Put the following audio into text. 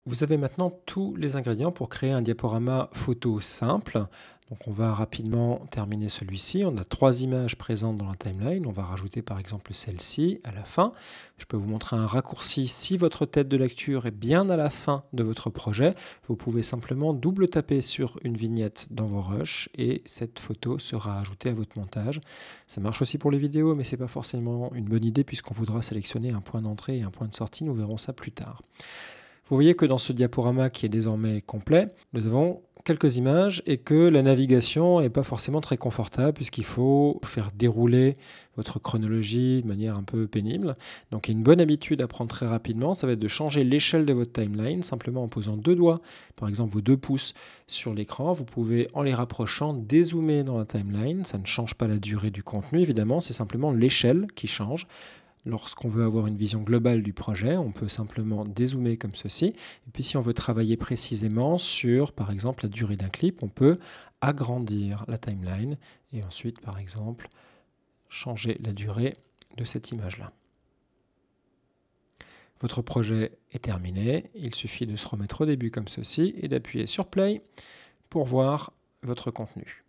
Vous avez maintenant tous les ingrédients pour créer un diaporama photo simple. Donc on va rapidement terminer celui-ci. On a 3 images présentes dans la timeline. On va rajouter par exemple celle-ci à la fin. Je peux vous montrer un raccourci si votre tête de lecture est bien à la fin de votre projet. Vous pouvez simplement double taper sur une vignette dans vos rushs et cette photo sera ajoutée à votre montage. Ça marche aussi pour les vidéos, mais ce n'est pas forcément une bonne idée puisqu'on voudra sélectionner un point d'entrée et un point de sortie. Nous verrons ça plus tard. Vous voyez que dans ce diaporama qui est désormais complet, nous avons quelques images et que la navigation n'est pas forcément très confortable puisqu'il faut faire dérouler votre chronologie de manière un peu pénible. Donc une bonne habitude à prendre très rapidement, ça va être de changer l'échelle de votre timeline simplement en posant 2 doigts, par exemple vos 2 pouces sur l'écran. Vous pouvez en les rapprochant dézoomer dans la timeline. Ça ne change pas la durée du contenu évidemment, c'est simplement l'échelle qui change. Lorsqu'on veut avoir une vision globale du projet, on peut simplement dézoomer comme ceci. Et puis si on veut travailler précisément sur, par exemple, la durée d'un clip, on peut agrandir la timeline et ensuite, par exemple, changer la durée de cette image-là. Votre projet est terminé. Il suffit de se remettre au début comme ceci et d'appuyer sur Play pour voir votre contenu.